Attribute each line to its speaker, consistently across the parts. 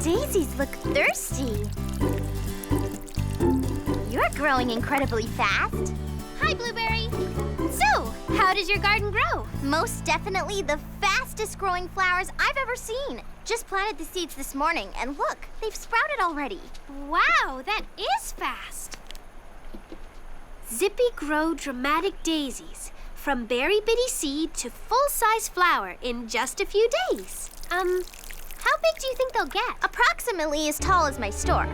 Speaker 1: daisies look thirsty. You're growing incredibly fast.
Speaker 2: Hi, Blueberry. So, how does your garden grow?
Speaker 1: Most definitely the fastest growing flowers I've ever seen. Just planted the seeds this morning, and look, they've sprouted already.
Speaker 2: Wow, that is fast. Zippy grow dramatic daisies. From berry bitty seed to full-size flower in just a few days. How big do you think they'll get?
Speaker 1: Approximately as tall as my store.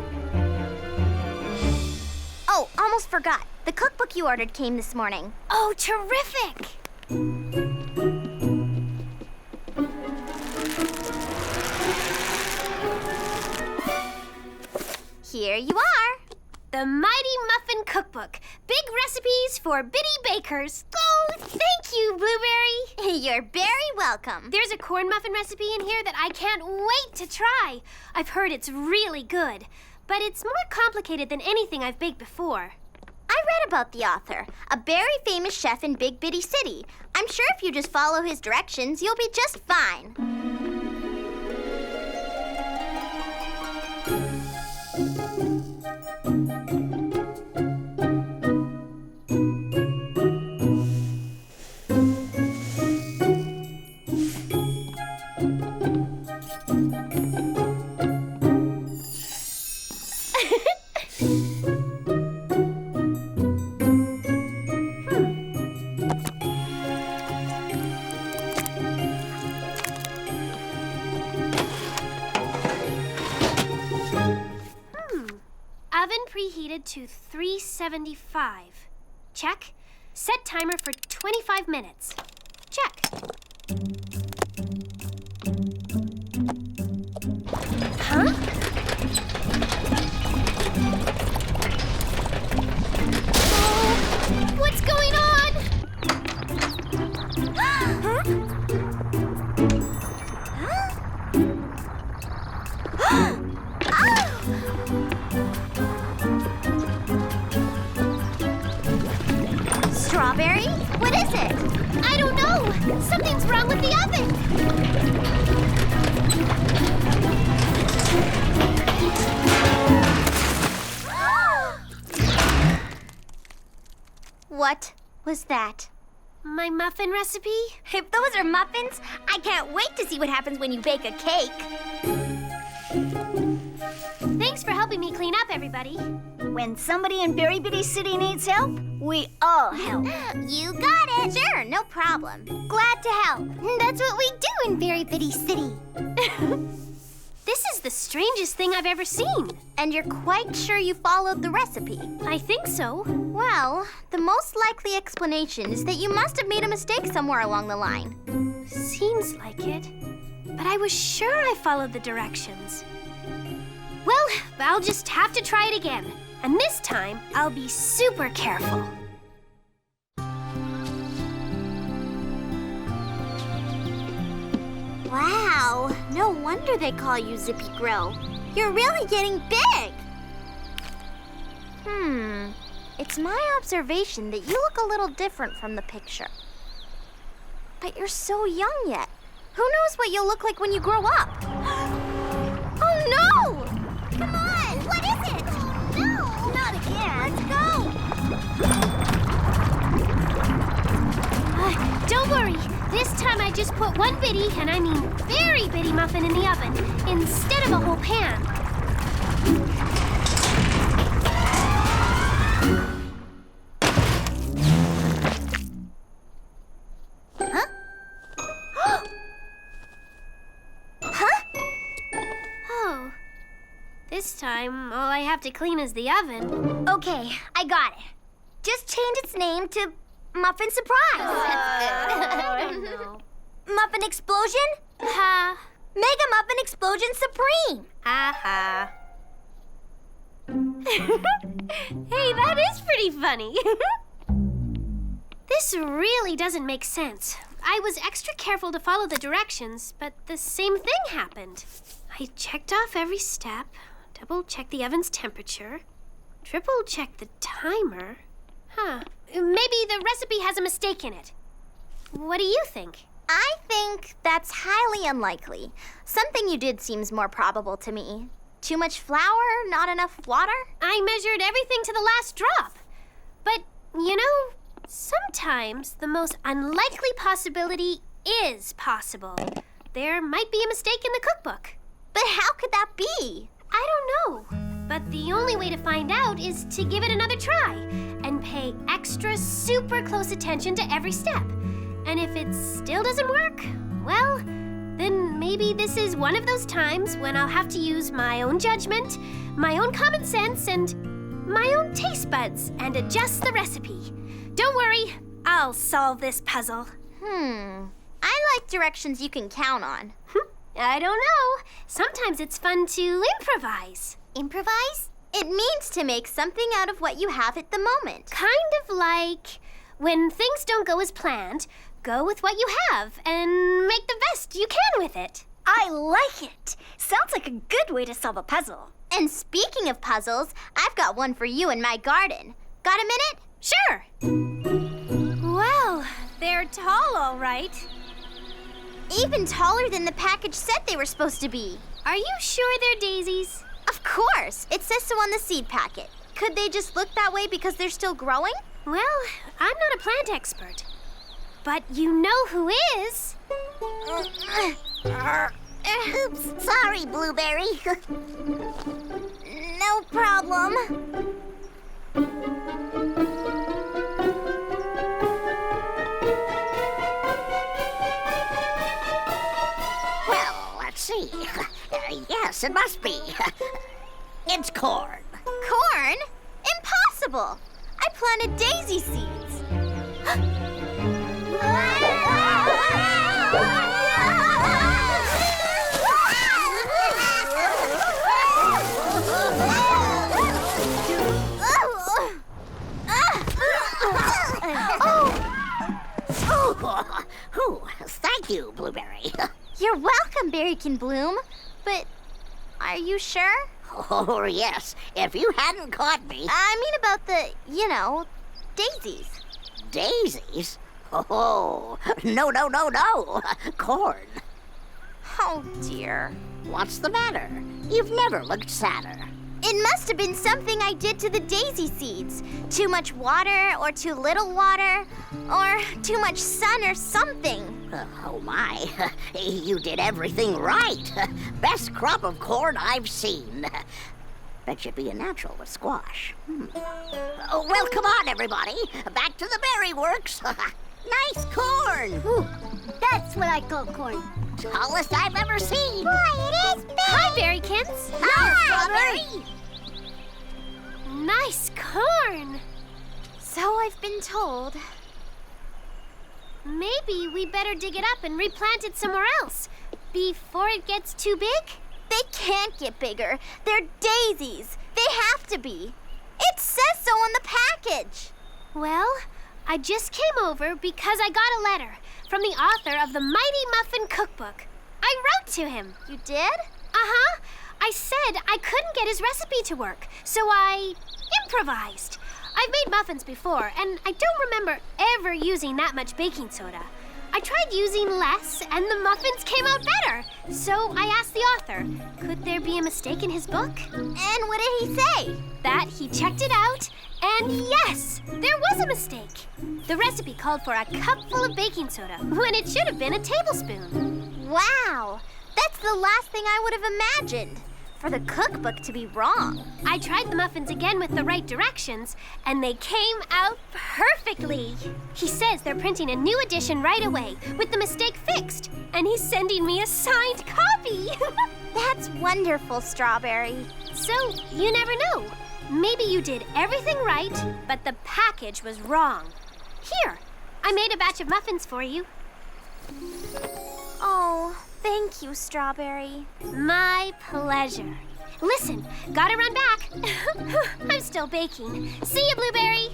Speaker 1: Oh, almost forgot. The cookbook you ordered came this morning.
Speaker 2: Oh, terrific!
Speaker 1: Here you are.
Speaker 2: The Mighty Muffin Cookbook. Big recipes for bitty bakers. Oh, thank you, Blueberry.
Speaker 1: You're very welcome.
Speaker 2: There's a corn muffin recipe in here that I can't wait to try. I've heard it's really good, but it's more complicated than anything I've baked before.
Speaker 1: I read about the author, a very famous chef in Big Bitty City. I'm sure if you just follow his directions, you'll be just fine.
Speaker 2: Oven preheated to 375. Check. Set timer for 25 minutes. Check. Huh? Oh, what's going on?
Speaker 1: Huh? Strawberry? What is it?
Speaker 2: I don't know. Something's wrong with the oven.
Speaker 1: What was that?
Speaker 2: My muffin recipe?
Speaker 1: If those are muffins, I can't wait to see what happens when you bake a cake.
Speaker 2: Thanks for helping me clean up, everybody.
Speaker 3: When somebody in Berry Bitty City needs help, we all help.
Speaker 1: You got it. Sure, no problem. Glad to help. That's what we do in Berry Bitty City.
Speaker 2: This is the strangest thing I've ever seen.
Speaker 1: And you're quite sure you followed the recipe?
Speaker 2: I think so.
Speaker 1: Well, the most likely explanation is that you must have made a mistake somewhere along the line.
Speaker 2: Seems like it. But I was sure I followed the directions. Well, I'll just have to try it again. And this time, I'll be super careful.
Speaker 1: Wow, no wonder they call you Zippy Grow. You're really getting big. It's my observation that you look a little different from the picture. But you're so young yet. Who knows what you'll look like when you grow up? Oh no! Come on, what is it? Oh no, not again. Let's go.
Speaker 2: Don't worry. This time I just put one bitty, and I mean very bitty muffin in the oven instead of a whole pan.
Speaker 1: Huh? Huh?
Speaker 2: Oh. This time, all I have to clean is the oven.
Speaker 1: Okay, I got it. Just change its name to Muffin Surprise.
Speaker 2: I don't know.
Speaker 1: Muffin Explosion?
Speaker 2: Ha.
Speaker 1: Mega Muffin Explosion Supreme.
Speaker 2: Ha. Hey, that is pretty funny. This really doesn't make sense. I was extra careful to follow the directions, but the same thing happened. I checked off every step, double-checked the oven's temperature, triple-checked the timer. Maybe the recipe has a mistake in it. What do you think?
Speaker 1: I think that's highly unlikely. Something you did seems more probable to me. Too much flour, not enough water?
Speaker 2: I measured everything to the last drop. But, you know, sometimes the most unlikely possibility is possible. There might be a mistake in the cookbook.
Speaker 1: But how could that be?
Speaker 2: I don't know. But the only way to find out is to give it another try and pay extra super close attention to every step. And if it still doesn't work, well, then maybe this is one of those times when I'll have to use my own judgment, my own common sense, and my own taste buds and adjust the recipe. Don't worry, I'll solve this puzzle.
Speaker 1: I like directions you can count on.
Speaker 2: I don't know. Sometimes it's fun to improvise.
Speaker 1: Improvise? It means to make something out of what you have at the moment.
Speaker 2: Kind of like when things don't go as planned, go with what you have and make the best you can with it.
Speaker 3: I like it. Sounds like a good way to solve a puzzle.
Speaker 1: And speaking of puzzles, I've got one for you in my garden. Got a minute?
Speaker 2: Sure. Well, they're tall, all right.
Speaker 1: Even taller than the package said they were supposed to be.
Speaker 2: Are you sure they're daisies?
Speaker 1: Of course. It says so on the seed packet. Could they just look that way because they're still growing?
Speaker 2: Well, I'm not a plant expert. But you know who is.
Speaker 1: Oops, sorry, Blueberry. No problem.
Speaker 4: Well, let's see. Yes, it must be. It's corn.
Speaker 1: Corn? Impossible! I planted daisy seeds.
Speaker 4: Thank you, Blueberry.
Speaker 1: You're welcome, Berrykin Bloom. But are you sure?
Speaker 4: Oh, yes. If you hadn't caught me...
Speaker 1: I mean about the, daisies.
Speaker 4: Daisies? Oh, no. Corn.
Speaker 1: Oh, dear.
Speaker 4: What's the matter? You've never looked sadder.
Speaker 1: It must have been something I did to the daisy seeds. Too much water or too little water or too much sun or something.
Speaker 4: Oh, my. You did everything right. Best crop of corn I've seen. Bet you'd be a natural with squash. Oh, well, come on, everybody. Back to the berry works. Nice corn.
Speaker 3: Ooh, that's what I call corn.
Speaker 4: Tallest I've ever seen.
Speaker 1: Boy, it is big.
Speaker 2: Hi, Berrykins.
Speaker 4: Hi, Strawberry.
Speaker 2: Nice corn.
Speaker 1: So I've been told.
Speaker 2: Maybe we better dig it up and replant it somewhere else before it gets too big?
Speaker 1: They can't get bigger. They're daisies. They have to be. It says so on the package.
Speaker 2: Well, I just came over because I got a letter from the author of the Mighty Muffin Cookbook. I wrote to him.
Speaker 1: You did?
Speaker 2: Uh-huh. I said I couldn't get his recipe to work, so I improvised. I've made muffins before, and I don't remember ever using that much baking soda. I tried using less, and the muffins came out better. So I asked the author, could there be a mistake in his book?
Speaker 1: And what did he say?
Speaker 2: That he checked it out, and yes, there was a mistake. The recipe called for a cupful of baking soda, when it should have been a tablespoon.
Speaker 1: Wow, that's the last thing I would have imagined. For the cookbook to be wrong.
Speaker 2: I tried the muffins again with the right directions, and they came out perfectly. He says they're printing a new edition right away, with the mistake fixed, and he's sending me a signed copy.
Speaker 1: That's wonderful, Strawberry.
Speaker 2: So, you never know. Maybe you did everything right, but the package was wrong. Here, I made a batch of muffins for you.
Speaker 1: Oh, thank you, Strawberry.
Speaker 2: My pleasure. Listen, gotta run back. I'm still baking. See you, Blueberry.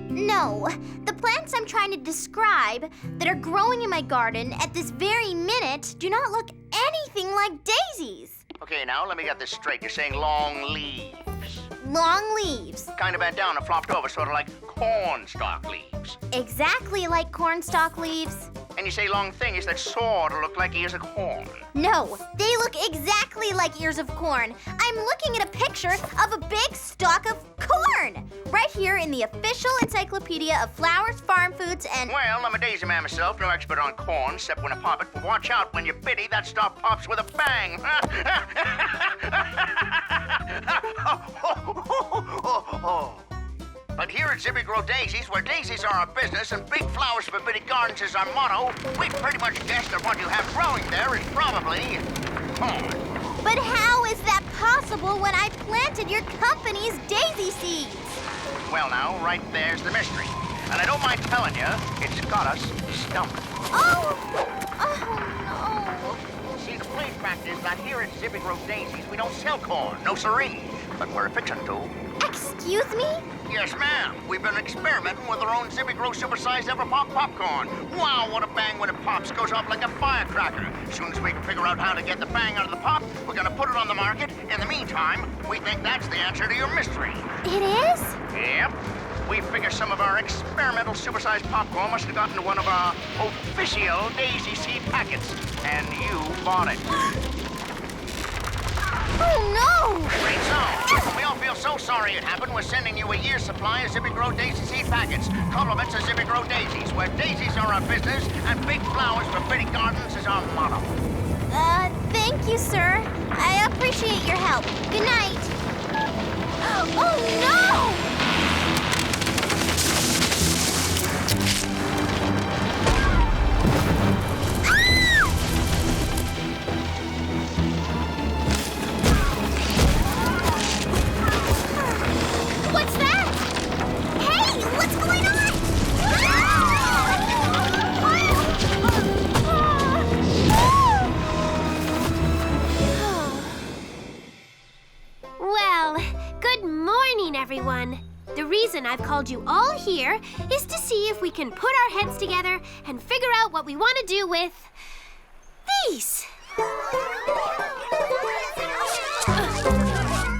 Speaker 1: No, the plants I'm trying to describe that are growing in my garden at this very minute do not look anything like daisies.
Speaker 5: Okay, now let me get this straight. You're saying long leaves.
Speaker 1: Long leaves.
Speaker 5: Kind of bent down and flopped over, sort of like cornstalk leaves.
Speaker 1: Exactly like cornstalk leaves.
Speaker 5: And you say long things that sort of look like ears of corn.
Speaker 1: No, they look exactly like ears of corn. I'm looking at a picture of a big stalk of corn. Right here in the official encyclopedia of flowers, farm foods, and...
Speaker 5: Well, I'm a daisy man myself, no expert on corn, except when I pop it. But watch out, when you're bitty, that stalk pops with a bang. But here at Zippy Grow Daisies, where daisies are our business and big flowers for bitty gardens is our motto, we pretty much guess that what you have growing there is probably corn.
Speaker 1: But how is that possible when I planted your company's daisy seeds?
Speaker 5: Well, now, right there's the mystery. And I don't mind telling you, it's got us stumped.
Speaker 1: Oh
Speaker 5: See, the plain fact is that here at Zippy Grow Daisies, we don't sell corn, no siree. But we're fixing to.
Speaker 1: no. Excuse me?
Speaker 5: Yes, ma'am. We've been experimenting with our own Zippy Grow supersized ever pop popcorn. Wow, what a bang when it pops. Goes off like a firecracker. As soon as we can figure out how to get the bang out of the pop, we're gonna put it on the market. In the meantime, we think that's the answer to your mystery.
Speaker 1: It is?
Speaker 5: Yep. We figure some of our experimental supersized popcorn must have gotten to one of our official daisy seed packets. And you bought it.
Speaker 1: Oh, no!
Speaker 5: Great so. We all feel so sorry it happened. We're sending you a year's supply of Zippy Grow Daisy seed packets. Compliments of Zippy Grow Daisies, where daisies are our business and big flowers for bitty gardens is our motto.
Speaker 1: Thank you, sir. I appreciate your help. Good night. Oh, no! What's that? Hey, what's going on?
Speaker 2: Well, good morning, everyone. The reason I've called you all here is to see if we can put our heads together and figure out what we want to do with these.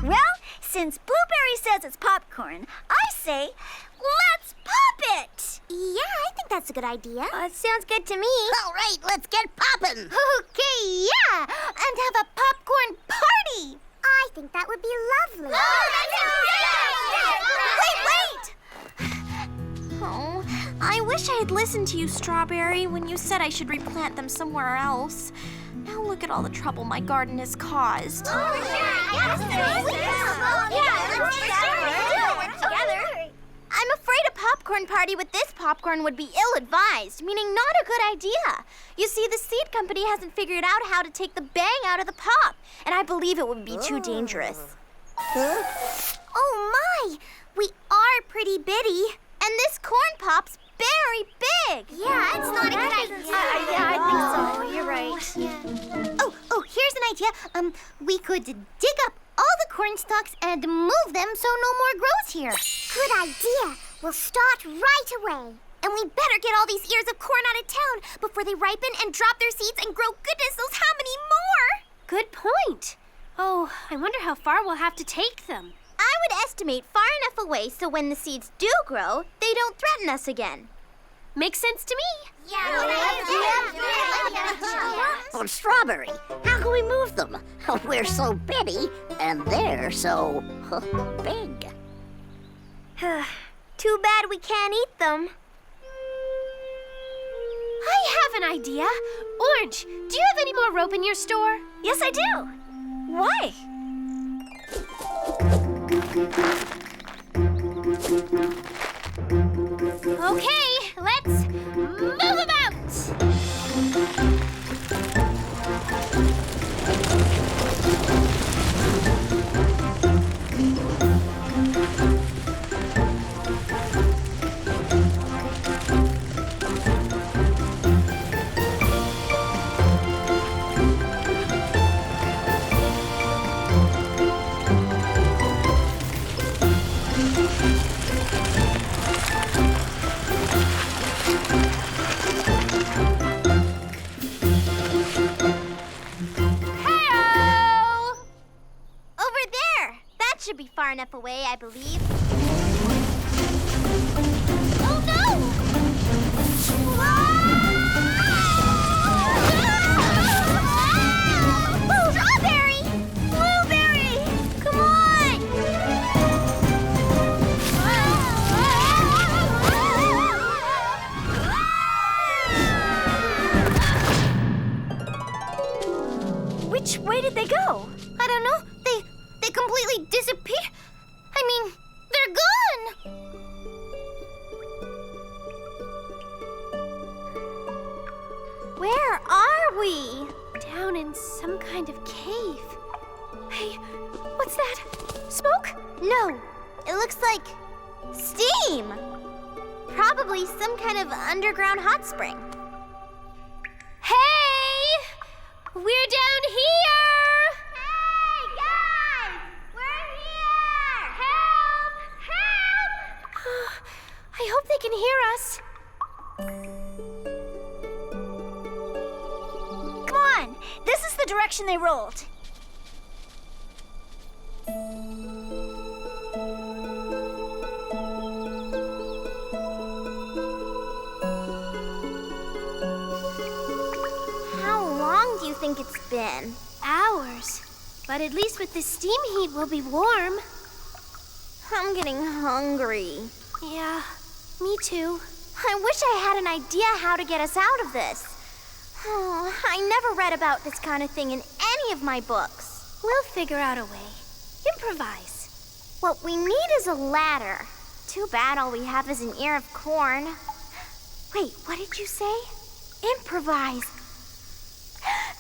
Speaker 3: Well, since Blueberry says it's popcorn, I say, let's pop it!
Speaker 1: Yeah, I think that's a good idea. Sounds good to me.
Speaker 4: All right, let's get poppin'.
Speaker 1: Okay, yeah, and have a popcorn party. I think that would be lovely. Wait! Oh, I wish I had listened to you, Strawberry, when you said I should replant them somewhere else. Now look at all the trouble my garden has caused. I'm afraid a popcorn party with this popcorn would be ill-advised, meaning not a good idea. You see, the seed company hasn't figured out how to take the bang out of the pop, and I believe it would be too dangerous. Oh my! We are pretty bitty, and this corn pop's very big. Yeah, it's not a good idea.
Speaker 3: Yeah, I think so. You're right.
Speaker 1: Oh, here's an idea. We could dig up all the corn stalks and move them so no more grows here. Good idea. We'll start right away. And we better get all these ears of corn out of town before they ripen and drop their seeds and grow goodness knows how many more.
Speaker 2: Good point. Oh, I wonder how far we'll have to take them.
Speaker 1: I would estimate far enough away so when the seeds do grow, they don't threaten us again.
Speaker 2: Makes sense to me.
Speaker 4: Well, Strawberry, how can we move them? We're so bitty, and they're so big.
Speaker 1: Too bad we can't eat them.
Speaker 2: I have an idea. Orange, do you have any more rope in your store?
Speaker 3: Yes, I do. Why?
Speaker 2: Okay, let's move about.
Speaker 1: should be far enough away, I believe. Oh no! Strawberry! Blueberry! Come on!
Speaker 3: Which way did they go?
Speaker 1: I don't know. They completely disappeared. I mean, they're gone! Where are we?
Speaker 2: Down in some kind of cave. Hey, what's that? Smoke?
Speaker 1: No, it looks like steam. Probably some kind of underground hot spring.
Speaker 2: Hey! We're down here!
Speaker 1: Hey, guys! We're here! Help! Help!
Speaker 2: I hope they can hear us.
Speaker 3: Come on! This is the direction they rolled.
Speaker 1: How long do you think it's been?
Speaker 2: Hours. But at least with the steam heat, we'll be warm.
Speaker 1: I'm getting hungry.
Speaker 2: Yeah, me too.
Speaker 1: I wish I had an idea how to get us out of this. Oh, I never read about this kind of thing in any of my books.
Speaker 2: We'll figure out a way. Improvise.
Speaker 1: What we need is a ladder. Too bad all we have is an ear of corn. Wait, what did you say? Improvise.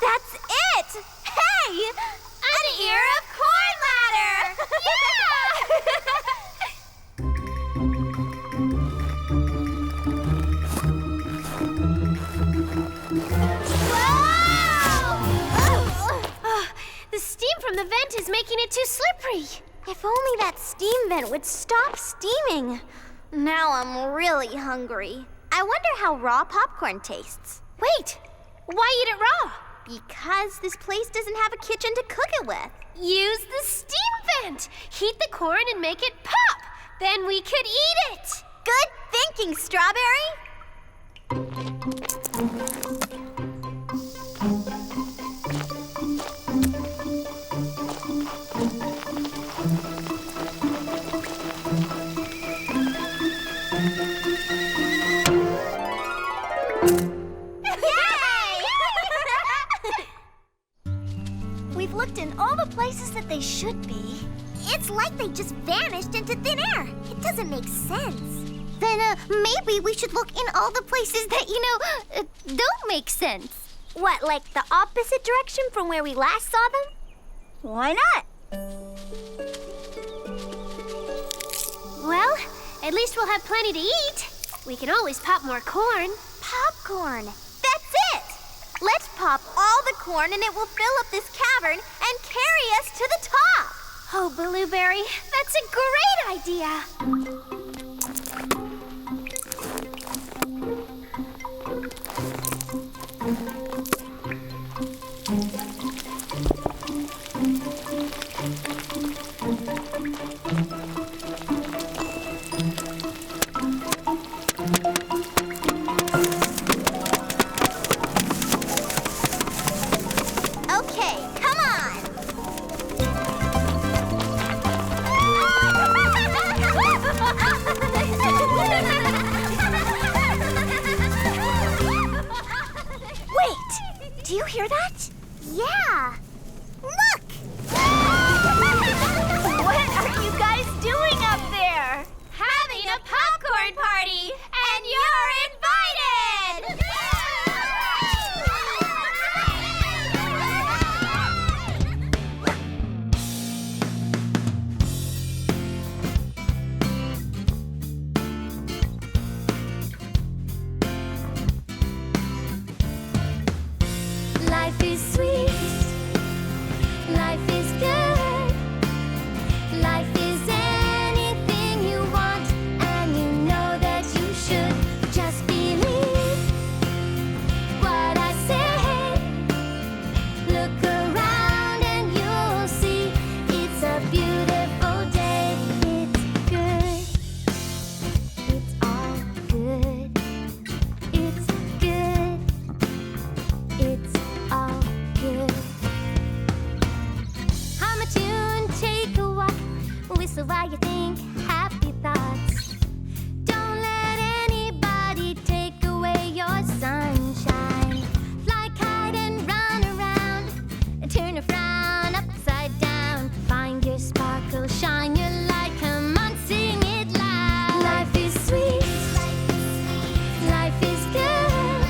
Speaker 1: That's it! Hey! An ear of corn ladder!
Speaker 2: Oh, the steam from the vent is making it too slippery.
Speaker 1: If only that steam vent would stop steaming. Now I'm really hungry. I wonder how raw popcorn tastes.
Speaker 2: Wait, why eat it raw?
Speaker 1: Because this place doesn't have a kitchen to cook it with.
Speaker 2: Use the steam vent. Heat the corn and make it pop. Then we could eat it.
Speaker 1: Good thinking, Strawberry.
Speaker 3: We've looked in all the places that they should be.
Speaker 1: It's like they just vanished into thin air. It doesn't make sense. Then maybe we should look in all the places that, don't make sense. What, like the opposite direction from where we last saw them?
Speaker 3: Why not?
Speaker 2: Well, at least we'll have plenty to eat. We can always pop more corn.
Speaker 1: Popcorn. That's it. Let's pop all the corn and it will fill up this cavern and carry us to the top.
Speaker 2: Oh, Blueberry, that's a great idea.
Speaker 1: Okay, come on.
Speaker 3: Wait! Do you hear that?
Speaker 1: Yeah. Look!
Speaker 3: What are you guys doing up there?
Speaker 2: Having a popcorn party, and you're invited!
Speaker 6: Life is sweet
Speaker 1: whistle while you think happy thoughts. Don't let anybody take away your sunshine. Fly kite and run around, and turn a frown upside down. Find your sparkle, shine your light, come on, sing it loud. Life is sweet. Life is good.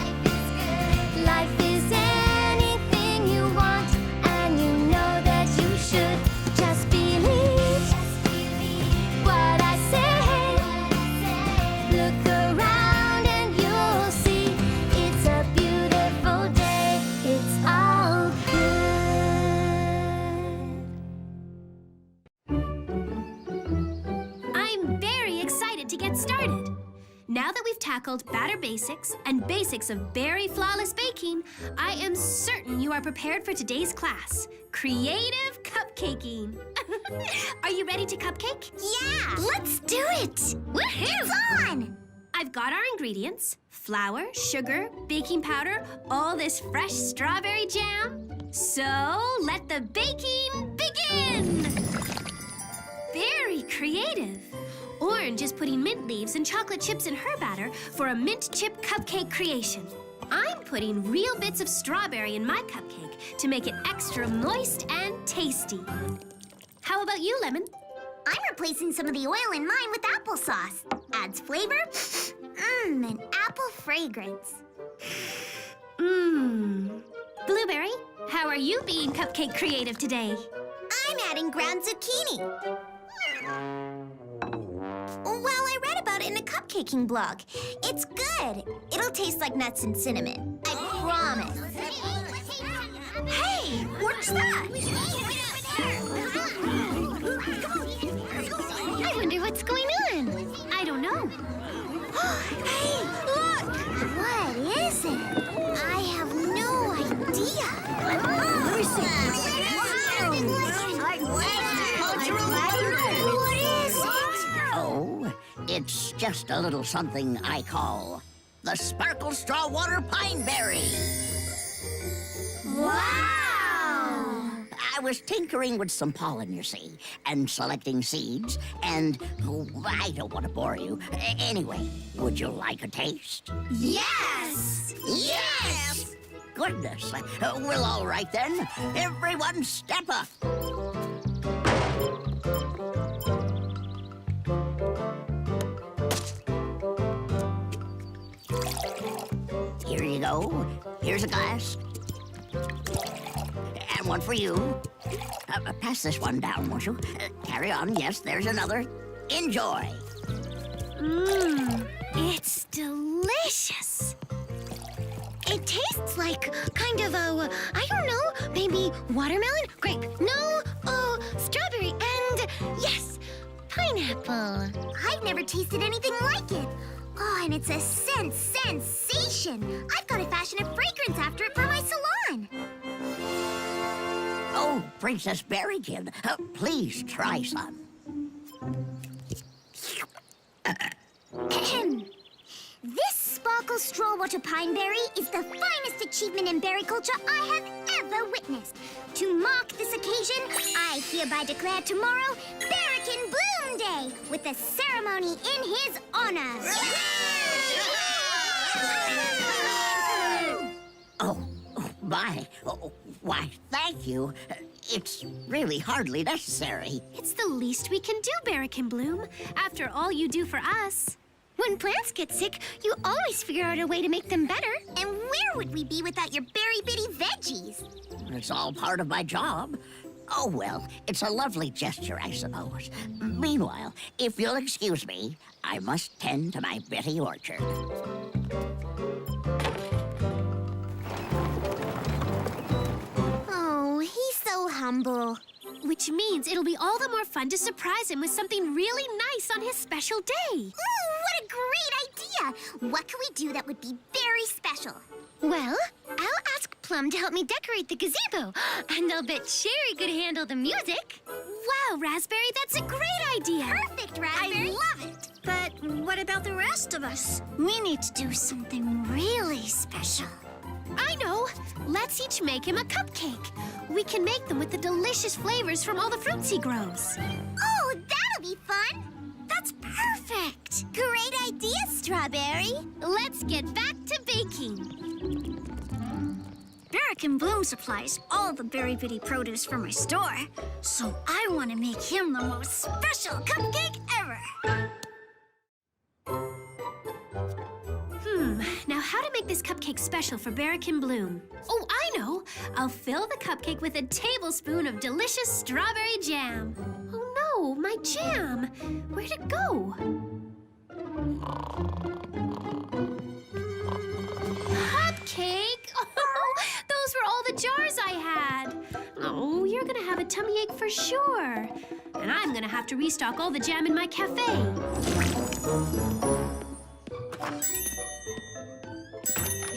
Speaker 1: Life is anything you want, and you know that you should. Just believe what I say. Look around and you'll see it's a beautiful day. It's all good.
Speaker 2: I'm very excited to get started. Now that we've tackled batter basics and basics of berry flawless baking, I am certain you are prepared for today's class, Creative Cupcaking. Are you ready to cupcake?
Speaker 3: Yeah! Let's do it! Woohoo! It's on!
Speaker 2: I've got our ingredients: flour, sugar, baking powder, all this fresh strawberry jam. So let the baking begin! Very creative. Orange is putting mint leaves and chocolate chips in her batter for a mint chip cupcake creation. I'm putting real bits of strawberry in my cupcake to make it extra moist and tasty. How about you, Lemon?
Speaker 3: I'm replacing some of the oil in mine with applesauce. Adds flavor, and apple fragrance.
Speaker 2: Blueberry, how are you being cupcake creative today?
Speaker 3: I'm adding ground zucchini. Well, I read about it in a cupcaking blog. It's good. It'll taste like nuts and cinnamon. I promise. Hey, what's that? I wonder what's going on.
Speaker 2: I don't know.
Speaker 3: Hey, look! What is it? I have no idea. Let me see. What is it?
Speaker 4: Oh, it's just a little something I call the Sparkle Straw Water Pine Berry.
Speaker 3: Wow!
Speaker 4: I was tinkering with some pollen, you see, and selecting seeds, and I don't want to bore you. Anyway, would you like a taste?
Speaker 3: Yes!
Speaker 4: Yes! Goodness. Well, all right then. Everyone step up. Here you go. Here's a glass. And one for you. Pass this one down, won't you? Carry on. Yes, there's another. Enjoy.
Speaker 3: It's delicious. It tastes like kind of a, I don't know, maybe watermelon, grape, no, strawberry, and yes, pineapple. I've never tasted anything like it. Oh, and it's a sensation. I've got to fashion a fragrance after it for my salon.
Speaker 4: Oh, Princess Berrykin, please try some.
Speaker 3: This sparkle straw water pine berry is the finest achievement in berry culture I have ever witnessed. To mark this occasion, I hereby declare tomorrow Berrykin Bloom Day with a ceremony in his honor.
Speaker 4: Oh, my. Oh, why, thank you. It's really hardly necessary.
Speaker 2: It's the least we can do, Berrykin Bloom, after all you do for us.
Speaker 3: When plants get sick, you always figure out a way to make them better. And where would we be without your Berry Bitty veggies?
Speaker 4: It's all part of my job. Oh, well, it's a lovely gesture, I suppose. Meanwhile, if you'll excuse me, I must tend to my Bitty orchard.
Speaker 3: Oh, he's so humble.
Speaker 2: Which means it'll be all the more fun to surprise him with something really nice on his special day.
Speaker 3: Ooh, what a great idea! What can we do that would be very special? Well, I'll ask Plum to help me decorate the gazebo, and I'll bet Cherry could handle the music.
Speaker 2: Wow, Raspberry, that's a great idea.
Speaker 3: Perfect, Raspberry! I love it! But what about the rest of us? We need to do something really special.
Speaker 2: I know. Let's each make him a cupcake. We can make them with the delicious flavors from all the fruits he grows.
Speaker 3: Oh, that'll That's perfect!
Speaker 1: Great idea, Strawberry.
Speaker 2: Let's get back to baking.
Speaker 3: Berry Bloom supplies all the Berry Bitty produce for my store, so I want to make him the most special cupcake ever.
Speaker 2: Now how to make this cupcake special for Berry Bloom? Oh, I know! I'll fill the cupcake with a tablespoon of delicious strawberry jam. Oh no, my jam! Where'd it go? Cupcake! Oh, those were all the jars I had. Oh, you're gonna have a tummy ache for sure. And I'm gonna have to restock all the jam in my cafe.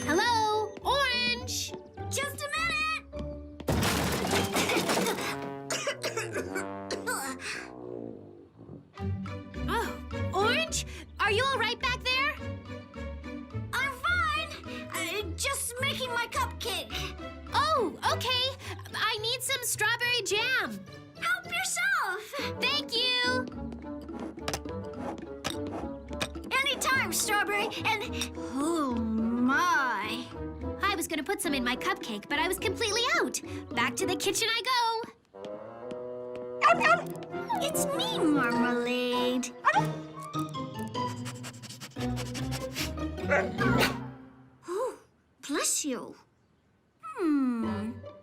Speaker 2: Hello, Orange!
Speaker 3: Just a minute!
Speaker 2: Oh, Orange? Are you all right back there?
Speaker 3: I'm fine. Just making my cupcake.
Speaker 2: Oh, okay. I need some strawberry jam.
Speaker 3: Help yourself.
Speaker 2: Thank you.
Speaker 3: Anytime, Strawberry. And oh my.
Speaker 2: I was going to put some in my cupcake, but I was completely out. Back to the kitchen I go.
Speaker 3: It's me, Marmalade. Oh, bless you.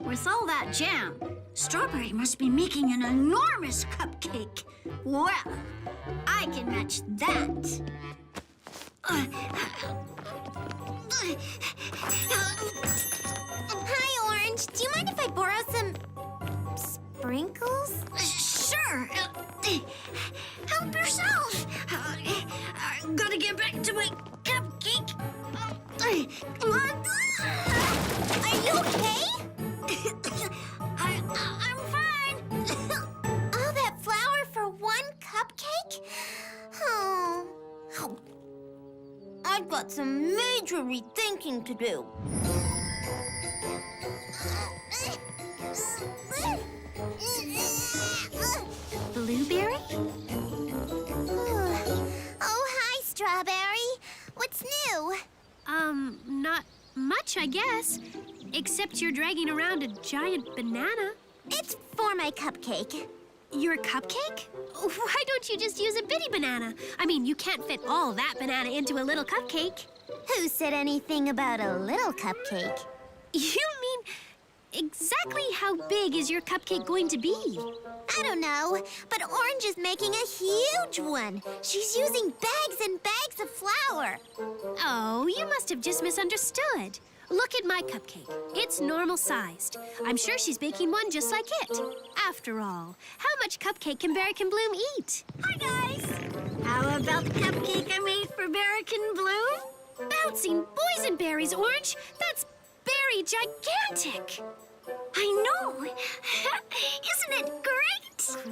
Speaker 3: With all that jam, Strawberry must be making an enormous cupcake. Well, I can match that.
Speaker 1: Hi, Orange. Do you mind if I borrow some sprinkles?
Speaker 3: Sure. Help yourself. Gotta get back to my cupcake.
Speaker 1: Are you okay?
Speaker 3: I'm fine.
Speaker 1: All that flour for one cupcake? Oh. I've got some major rethinking to do.
Speaker 2: Blueberry?
Speaker 1: Oh, hi, Strawberry. What's new?
Speaker 2: Not much, I guess. Except you're dragging around a giant banana.
Speaker 1: It's for my cupcake.
Speaker 2: Your cupcake? Why don't you just use a bitty banana? I mean, you can't fit all that banana into a little cupcake.
Speaker 1: Who said anything about a little cupcake?
Speaker 2: You mean, exactly how big is your cupcake going to be?
Speaker 1: I don't know, but Orange is making a huge one. She's using bags and bags of flour.
Speaker 2: Oh, you must have just misunderstood. Look at my cupcake. It's normal-sized. I'm sure she's baking one just like it. After all, how much cupcake can Berry Bloom eat?
Speaker 3: Hi, guys. How about the cupcake I made for Berry Bloom?
Speaker 2: Bouncing boysenberries, Orange. That's berry gigantic.
Speaker 3: I know. Isn't it great?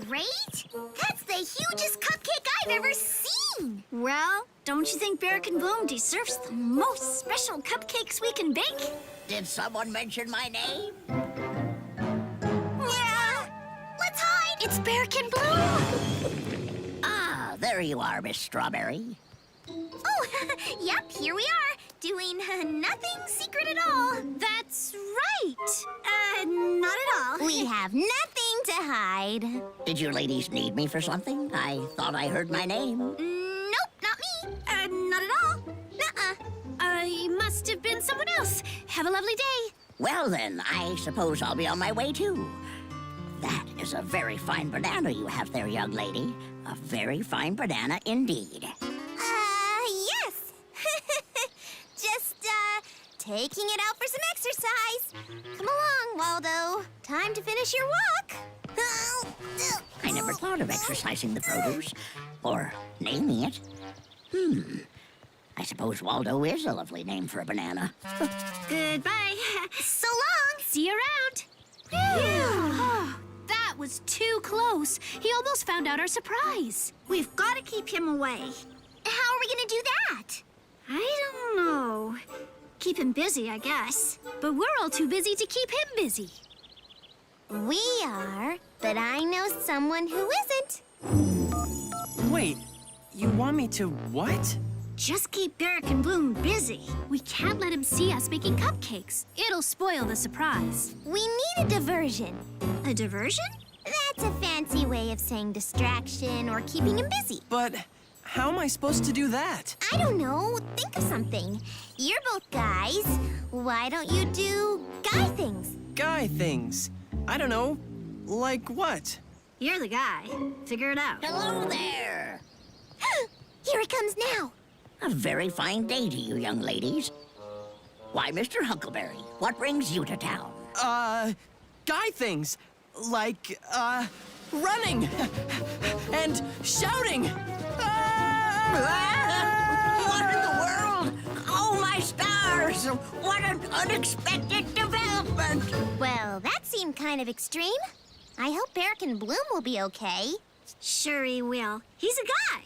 Speaker 1: Great? That's the hugest cupcake I've ever seen.
Speaker 3: Well, don't you think Berry Bloom deserves the most special cupcakes we can bake?
Speaker 4: Did someone mention my name?
Speaker 1: Yeah. Let's hide.
Speaker 2: It's Berry Bloom.
Speaker 4: Ah, there you are, Miss Strawberry.
Speaker 1: Oh, yep, here we are, doing nothing secret at all.
Speaker 2: That's right.
Speaker 3: Not at all.
Speaker 1: We have nothing to hide.
Speaker 4: Did you ladies need me for something? I thought I heard my name.
Speaker 1: Nope, not me.
Speaker 3: Not at all.
Speaker 1: Nuh-uh.
Speaker 2: It must have been someone else. Have a lovely day.
Speaker 4: Well then, I suppose I'll be on my way too. That is a very fine banana you have there, young lady. A very fine banana indeed.
Speaker 1: Yes. Just, taking it out for some exercise. Come along, Waldo. Time to finish your walk.
Speaker 4: I never thought of exercising the produce, or naming it. I suppose Waldo is a lovely name for a banana.
Speaker 3: Goodbye.
Speaker 1: So long.
Speaker 2: See you around. Oh, that was too close. He almost found out our surprise.
Speaker 3: We've got to keep him away.
Speaker 1: How are we gonna do that?
Speaker 3: I don't know. Keep him busy, I guess.
Speaker 2: But we're all too busy to keep him busy.
Speaker 1: We are, but I know someone who isn't.
Speaker 6: Wait, You want me to what?
Speaker 3: Just keep Derek and Bloom busy.
Speaker 2: We can't let him see us making cupcakes. It'll spoil the surprise.
Speaker 1: We need a diversion.
Speaker 3: A diversion?
Speaker 1: That's a fancy way of saying distraction or keeping him busy.
Speaker 6: But how am I supposed to do that?
Speaker 1: I don't know. Think of something. You're both guys. Why don't you do guy things?
Speaker 6: Guy things. I don't know. Like what?
Speaker 3: You're the guy. Figure it out.
Speaker 4: Hello there.
Speaker 1: Here he comes now.
Speaker 4: A very fine day to you, young ladies. Why, Mr. Huckleberry, what brings you to town?
Speaker 6: Guy things. Like, running and shouting.
Speaker 4: What in the world? Oh, my stars! What an unexpected development!
Speaker 1: Well, that seemed kind of extreme. I hope Eric and Bloom will be okay.
Speaker 3: Sure he will. He's a guy.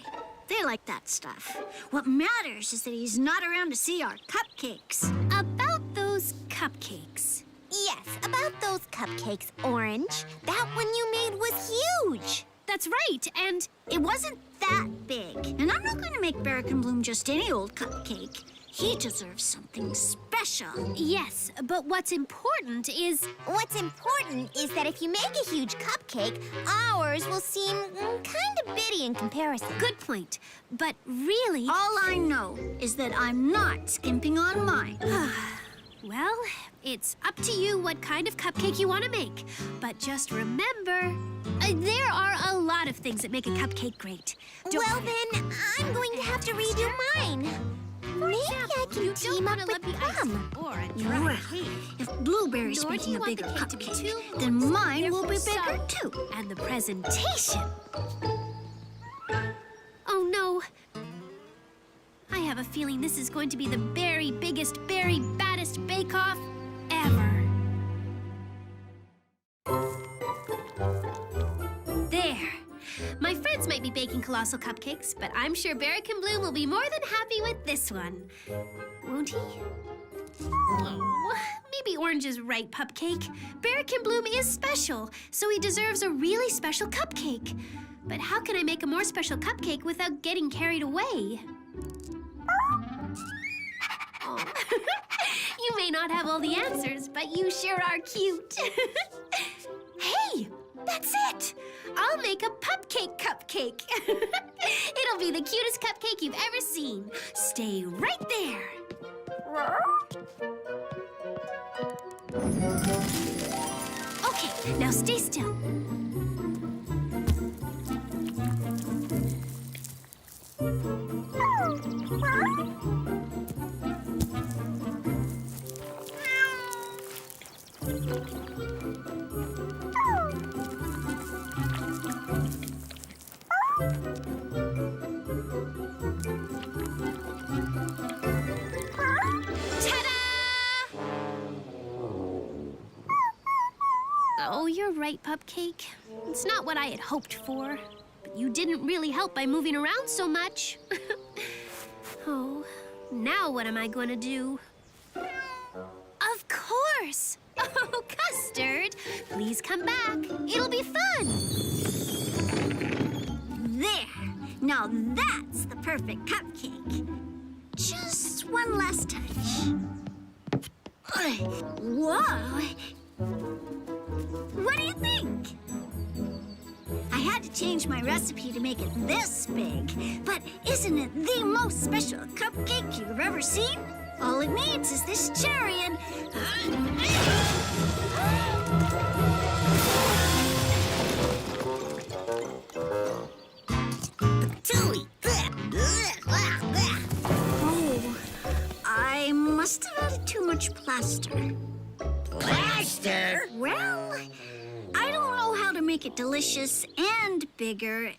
Speaker 3: They like that stuff. What matters is that he's not around to see our cupcakes.
Speaker 2: About those cupcakes.
Speaker 1: Yes, about those cupcakes, Orange. That one you made was huge.
Speaker 2: That's right, and
Speaker 3: It wasn't that big. And I'm not going to make Derek and Bloom just any old cupcake. He deserves something special.
Speaker 2: yes, but what's important is
Speaker 1: What's important is that if you make a huge cupcake, ours will seem kind of bitty in comparison.
Speaker 2: good point. But really,
Speaker 3: All I know is that I'm not skimping on mine.
Speaker 2: well, it's up to you what kind of cupcake you want to make. But just remember, there are a lot of things that make a cupcake great.
Speaker 1: Well, then, I'm going to have to redo mine. Maybe I can team up with them.
Speaker 2: Or a
Speaker 3: Well, if Blueberry's
Speaker 2: Nor do
Speaker 3: making
Speaker 2: you
Speaker 3: a
Speaker 2: want the
Speaker 3: bigger
Speaker 2: cake to be too
Speaker 3: cupcake, then mine will be
Speaker 2: so-
Speaker 3: bigger too.
Speaker 2: And the presentation. Oh no. I have a feeling this is going to be the very biggest, very baddest bake-off ever. There. My friends might be baking colossal cupcakes, but I'm sure Barrick and Bloom will be more than happy with this one. Won't he? Oh, maybe Orange is right, Pupcake. Barrick and Bloom is special, so he deserves a really special cupcake. But how can I make a more special cupcake without getting carried away? Oh. You may not have all the answers, but you sure are cute. Hey, that's it! I'll make a Pupcake cupcake. It'll be the cutest cupcake you've ever seen. Stay right there. Okay, now stay still. Ta-da! Oh, you're right, Pupcake. It's not what I had hoped for. But you didn't really help by moving around so much. Oh, now what am I going to do? Of course! Oh, Custard, please come back. It'll be fun.
Speaker 3: There. Now that's the perfect cupcake. Just one last touch. Whoa! What do you think? I had to change my recipe to make it this big, but isn't it the most special cupcake you've ever seen? All it needs is this cherry and...
Speaker 4: Tooey!
Speaker 3: Oh, I must have added too much plaster.
Speaker 4: Plaster?
Speaker 3: Well, I don't know how to make it delicious and bigger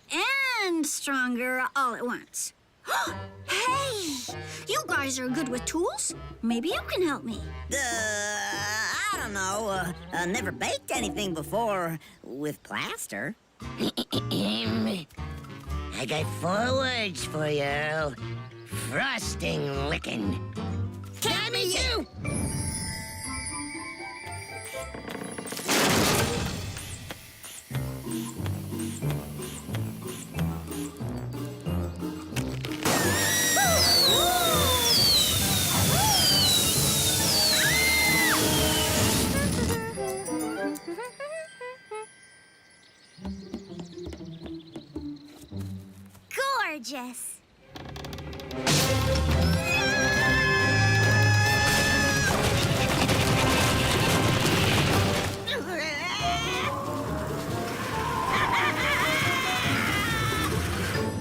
Speaker 3: and stronger all at once. Hey, you guys are good with tools. Maybe you can help me.
Speaker 4: I don't know. Never baked anything before with plaster. I got 4 words for you. Frosting licking. Tommy, you!
Speaker 3: gorgeous.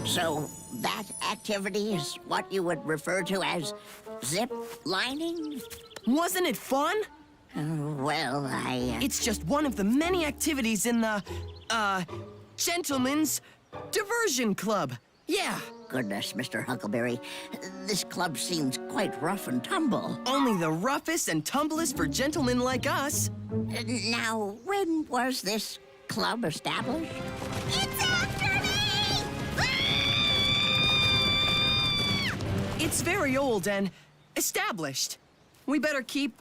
Speaker 4: So that activity is what you would refer to as zip lining?
Speaker 6: Wasn't it fun?
Speaker 4: Well,
Speaker 6: It's just one of the many activities in the, Gentlemen's Diversion Club. Yeah.
Speaker 4: Goodness, Mr. Huckleberry, this club seems quite rough and tumble.
Speaker 6: Only the roughest and tumblest for gentlemen like us.
Speaker 4: Now, when was this club established?
Speaker 3: It's after me!
Speaker 6: It's very old and established. We better keep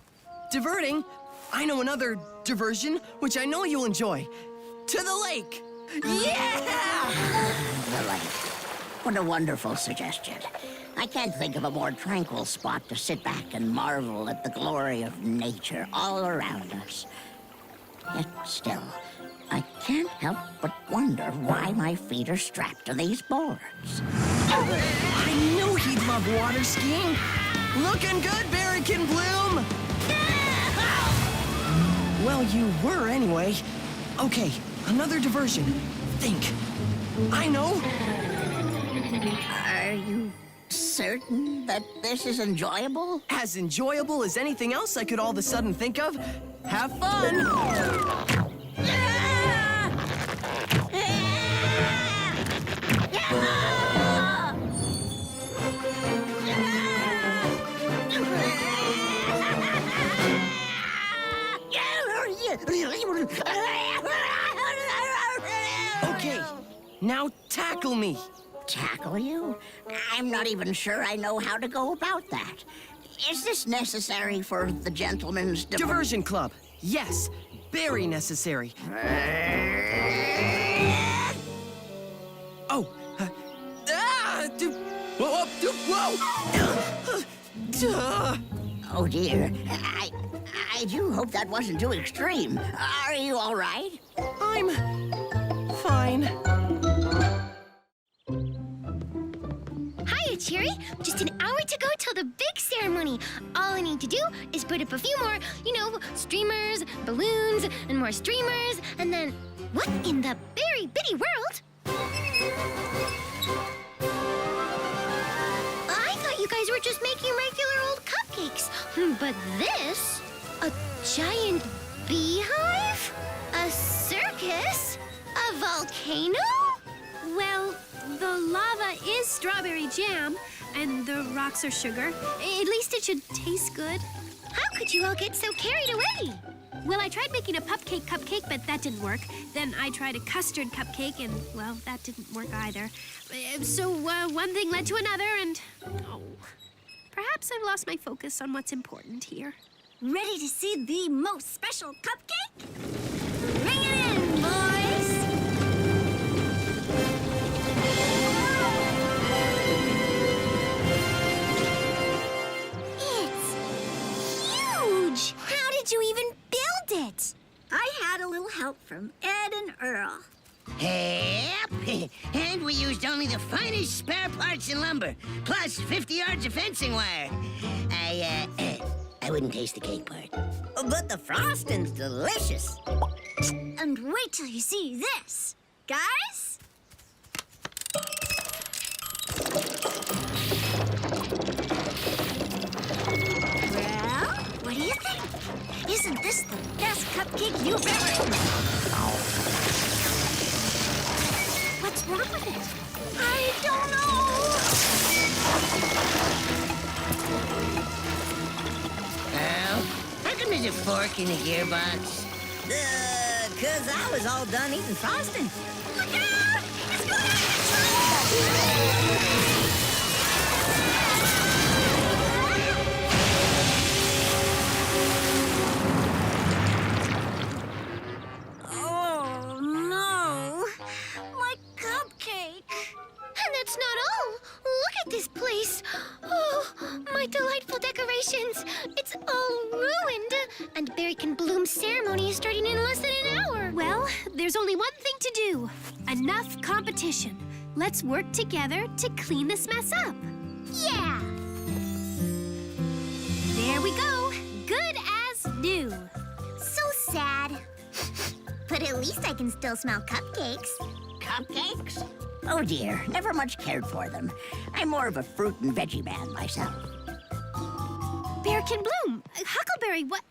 Speaker 6: diverting. I know another diversion, which I know you'll enjoy. To the lake! Yeah!
Speaker 4: The lake. What a wonderful suggestion. I can't think of a more tranquil spot to sit back and marvel at the glory of nature all around us. Yet still, I can't help but wonder why my feet are strapped to these boards.
Speaker 6: I knew he'd love water skiing. Looking good, Berry Bloom! Well, you were anyway. Okay, another diversion. Think. I know.
Speaker 4: Are you certain that this is enjoyable?
Speaker 6: As enjoyable as anything else I could all of a sudden think of. Have fun! Okay, now tackle me.
Speaker 4: Tackle you? I'm not even sure I know how to go about that. Is this necessary for the gentleman's
Speaker 6: Diversion Club. Yes, very necessary. Oh. Whoa!
Speaker 4: Oh dear. I do hope that wasn't too extreme. Are you all right?
Speaker 6: I'm fine.
Speaker 3: Hiya, Cherry. Just an hour to go till the big ceremony. All I need to do is put up a few more, streamers, balloons, and more streamers, and then... What in the Berry Bitty world? I thought you guys were just making regular old cupcakes. But this... A giant beehive? A circus? A volcano?
Speaker 2: Well, the lava is strawberry jam, and the rocks are sugar. At least it should taste good.
Speaker 3: How could you all get so carried away?
Speaker 2: Well, I tried making a cupcake, but that didn't work. Then I tried a custard cupcake, and, well, that didn't work either. So one thing led to another, and, perhaps I've lost my focus on what's important here.
Speaker 3: Ready to see the most special cupcake? Bring it in, boys! It's huge! How did you even build it?
Speaker 7: I had a little help from Ed and Earl.
Speaker 8: Yep, and we used only the finest spare parts and lumber, plus 50 yards of fencing wire. I wouldn't taste the cake part. But the frosting's delicious.
Speaker 7: And wait till you see this. Guys? Well, what do you think? Isn't this the best cupcake you've ever... What's wrong with it? I don't know.
Speaker 8: How come there's a fork in the gearbox? 'Cause I was all done eating frosting.
Speaker 7: Look out! It's going out of control! Oh, no. My cupcake.
Speaker 3: And that's not all. Look at this place. Oh, my delightful decorations. It's all ruined. And Berry Bloom's ceremony is starting in less than an hour.
Speaker 2: Well, there's only one thing to do. Enough competition. Let's work together to clean this mess up.
Speaker 7: Yeah!
Speaker 2: There we go. Good as new.
Speaker 7: So sad. But at least I can still smell cupcakes.
Speaker 4: Cupcakes? Oh dear, never much cared for them. I'm more of a fruit and veggie man myself.
Speaker 2: Bearkin Bloom, Huckleberry, what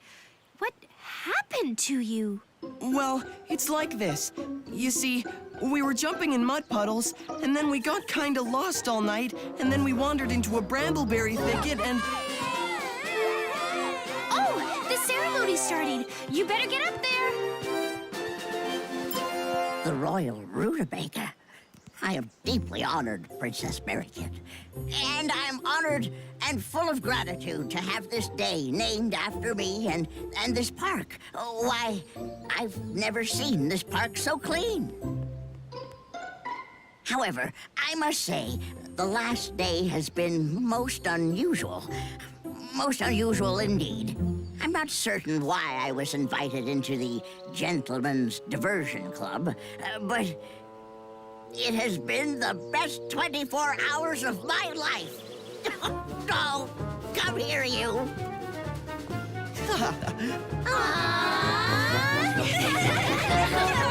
Speaker 2: happened to you?
Speaker 6: Well, it's like this. You see, we were jumping in mud puddles, and then we got kinda lost all night, and then we wandered into a brambleberry thicket, and...
Speaker 2: Oh, the ceremony's starting. You better get up there.
Speaker 4: The royal rutabaga. I am deeply honored, Princess Berry-Kit. And I am honored and full of gratitude to have this day named after me and this park. Oh, why, I've never seen this park so clean. However, I must say, the last day has been most unusual. Most unusual indeed. I'm not certain why I was invited into the Gentleman's Diversion Club, but it has been the best 24 hours of my life. Oh, come here, you.
Speaker 7: Aww.